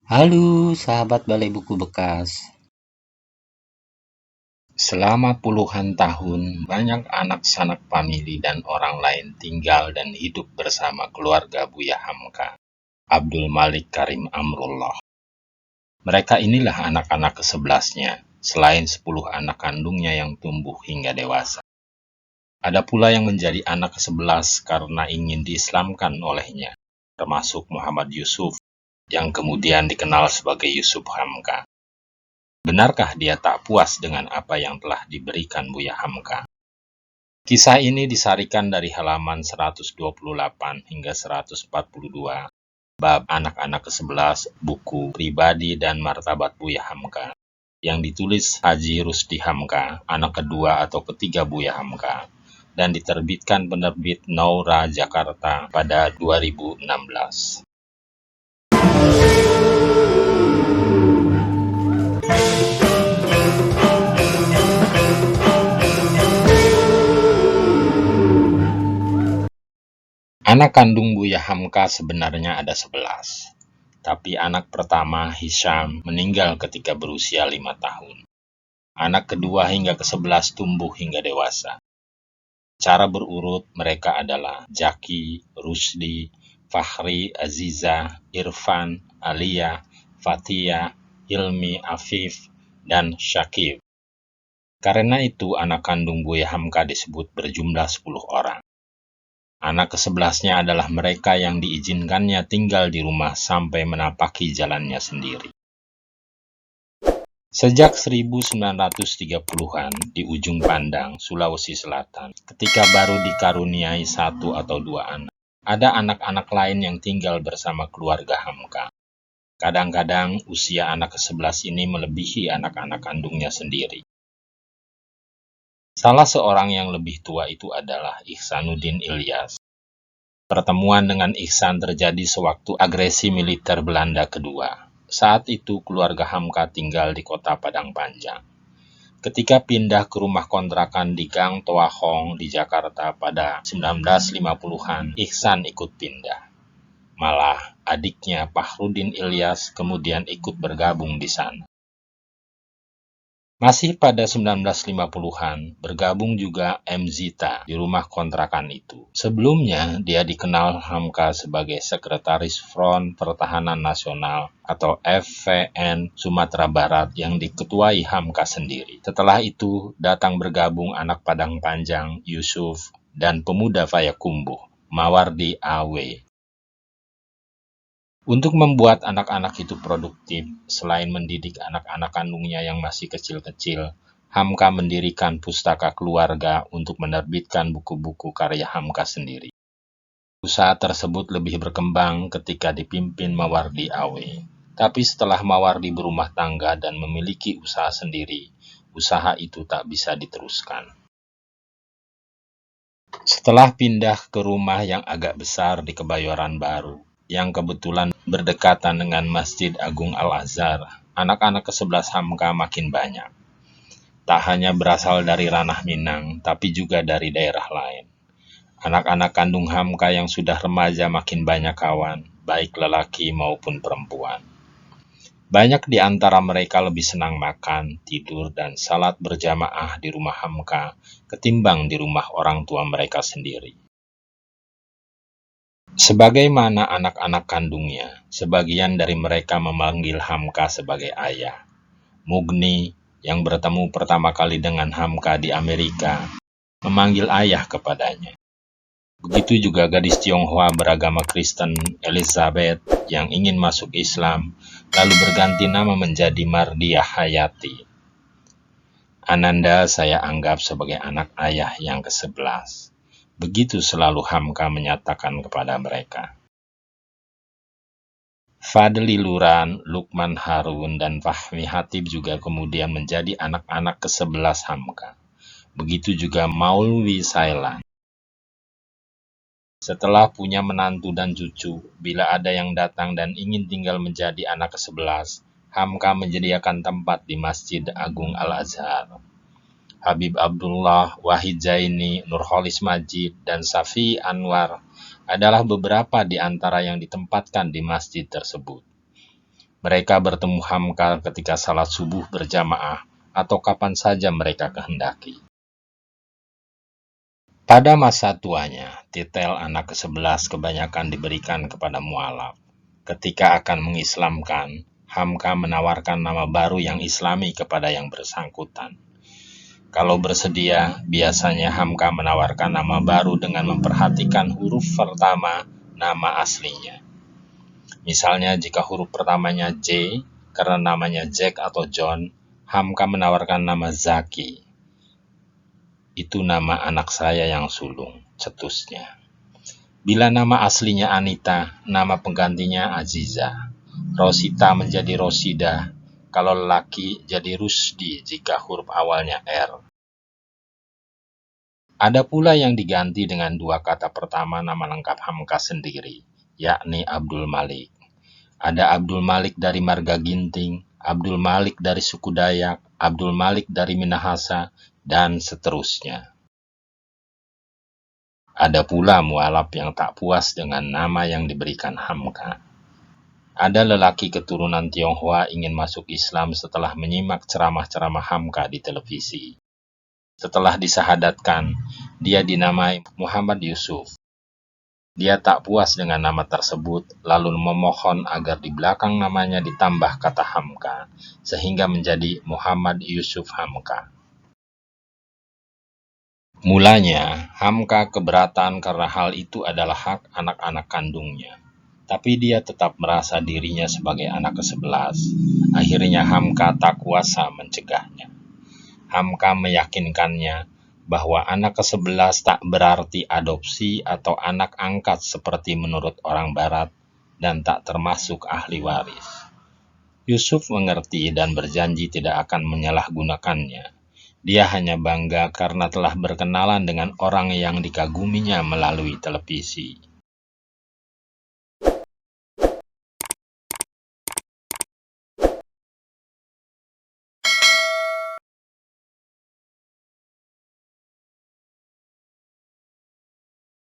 Halo, sahabat Balai Buku Bekas. Selama puluhan tahun, banyak anak sanak famili dan orang lain tinggal dan hidup bersama keluarga Buya Hamka, Abdul Malik Karim Amrullah. Mereka inilah anak-anak ke-11-nya, selain 10 anak kandungnya yang tumbuh hingga dewasa. Ada pula yang menjadi anak ke-11 karena ingin diislamkan olehnya, termasuk Muhammad Yusuf, yang kemudian dikenal sebagai Yusuf Hamka. Benarkah dia tak puas dengan apa yang telah diberikan Buya Hamka? Kisah ini disarikan dari halaman 128 hingga 142 bab anak-anak ke-11 buku Pribadi dan Martabat Buya Hamka yang ditulis Haji Rusdi Hamka, anak kedua atau ketiga Buya Hamka, dan diterbitkan penerbit Naura Jakarta pada 2016. Anak kandung Buya Hamka sebenarnya ada 11, tapi anak pertama, Hisham, meninggal ketika berusia 5 tahun. Anak kedua hingga ke-11 tumbuh hingga dewasa. Cara berurut mereka adalah Jaki, Rusdi, Fahri, Aziza, Irfan, Alia, Fatia, Hilmi, Afif, dan Syakib. Karena itu anak kandung Buya Hamka disebut berjumlah 10 orang. Anak ke-11-nya adalah mereka yang diizinkannya tinggal di rumah sampai menapaki jalannya sendiri. Sejak 1930-an di ujung Pandang, Sulawesi Selatan, ketika baru dikaruniai 1 atau 2 anak, ada anak-anak lain yang tinggal bersama keluarga Hamka. Kadang-kadang usia anak ke-11 ini melebihi anak-anak kandungnya sendiri. Salah seorang yang lebih tua itu adalah Ihsanuddin Ilyas. Pertemuan dengan Ihsan terjadi sewaktu agresi militer Belanda kedua. Saat itu keluarga Hamka tinggal di kota Padang Panjang. Ketika pindah ke rumah kontrakan di Gang Toa Hong di Jakarta pada 1950-an, Ihsan ikut pindah. Malah adiknya Fahrudin Ilyas kemudian ikut bergabung di sana. Masih pada 1950-an, bergabung juga M. Zita di rumah kontrakan itu. Sebelumnya, dia dikenal Hamka sebagai Sekretaris Front Pertahanan Nasional atau FVN Sumatera Barat yang diketuai Hamka sendiri. Setelah itu, datang bergabung anak Padang Panjang, Yusuf, dan pemuda Payakumbuh, Mawardi A.W. Untuk membuat anak-anak itu produktif, selain mendidik anak-anak kandungnya yang masih kecil-kecil, Hamka mendirikan pustaka keluarga untuk menerbitkan buku-buku karya Hamka sendiri. Usaha tersebut lebih berkembang ketika dipimpin Mawardi A.W. Tapi setelah Mawardi berumah tangga dan memiliki usaha sendiri, usaha itu tak bisa diteruskan. Setelah pindah ke rumah yang agak besar di Kebayoran Baru, yang kebetulan berdekatan dengan Masjid Agung Al-Azhar, anak-anak ke-11 Hamka makin banyak. Tak hanya berasal dari ranah Minang, tapi juga dari daerah lain. Anak-anak kandung Hamka yang sudah remaja makin banyak kawan, baik lelaki maupun perempuan. Banyak di antara mereka lebih senang makan, tidur, dan salat berjamaah di rumah Hamka ketimbang di rumah orang tua mereka sendiri. Sebagaimana anak-anak kandungnya, sebagian dari mereka memanggil Hamka sebagai ayah. Mugni, yang bertemu pertama kali dengan Hamka di Amerika, memanggil ayah kepadanya. Begitu juga gadis Tionghoa beragama Kristen Elizabeth yang ingin masuk Islam, lalu berganti nama menjadi Mardiah Hayati. Ananda saya anggap sebagai anak ayah yang ke-11. Begitu selalu Hamka menyatakan kepada mereka. Fadli Luran, Lukman Harun, dan Fahmi Hatib juga kemudian menjadi anak-anak ke-11 Hamka. Begitu juga Maulwi Sailan. Setelah punya menantu dan cucu, bila ada yang datang dan ingin tinggal menjadi anak ke-11, Hamka menyediakan tempat di Masjid Agung Al-Azhar. Habib Abdullah, Wahid Zaini, Nurholis Majid, dan Safi Anwar adalah beberapa di antara yang ditempatkan di masjid tersebut. Mereka bertemu Hamka ketika salat subuh berjamaah atau kapan saja mereka kehendaki. Pada masa tuanya, titel anak ke-11 kebanyakan diberikan kepada mualaf. Ketika akan mengislamkan, Hamka menawarkan nama baru yang islami kepada yang bersangkutan. Kalau bersedia, biasanya Hamka menawarkan nama baru dengan memperhatikan huruf pertama nama aslinya. Misalnya jika huruf pertamanya J, karena namanya Jack atau John, Hamka menawarkan nama Zaki. Itu nama anak saya yang sulung, cetusnya. Bila nama aslinya Anita, nama penggantinya Aziza. Rosita menjadi Rosida, kalau lelaki jadi Rusdi jika huruf awalnya R. Ada pula yang diganti dengan dua kata pertama nama lengkap Hamka sendiri, yakni Abdul Malik. Ada Abdul Malik dari marga Ginting, Abdul Malik dari suku Dayak, Abdul Malik dari Minahasa, dan seterusnya. Ada pula mualaf yang tak puas dengan nama yang diberikan Hamka. Ada lelaki keturunan Tionghoa ingin masuk Islam setelah menyimak ceramah-ceramah Hamka di televisi. Setelah disahadatkan, dia dinamai Muhammad Yusuf. Dia tak puas dengan nama tersebut, lalu memohon agar di belakang namanya ditambah kata Hamka, sehingga menjadi Muhammad Yusuf Hamka. Mulanya, Hamka keberatan karena hal itu adalah hak anak-anak kandungnya. Tapi dia tetap merasa dirinya sebagai anak ke-11. Akhirnya Hamka tak kuasa mencegahnya. Hamka meyakinkannya bahwa anak ke-11 tak berarti adopsi atau anak angkat seperti menurut orang barat dan tak termasuk ahli waris. Yusuf mengerti dan berjanji tidak akan menyalahgunakannya. Dia hanya bangga karena telah berkenalan dengan orang yang dikaguminya melalui televisi.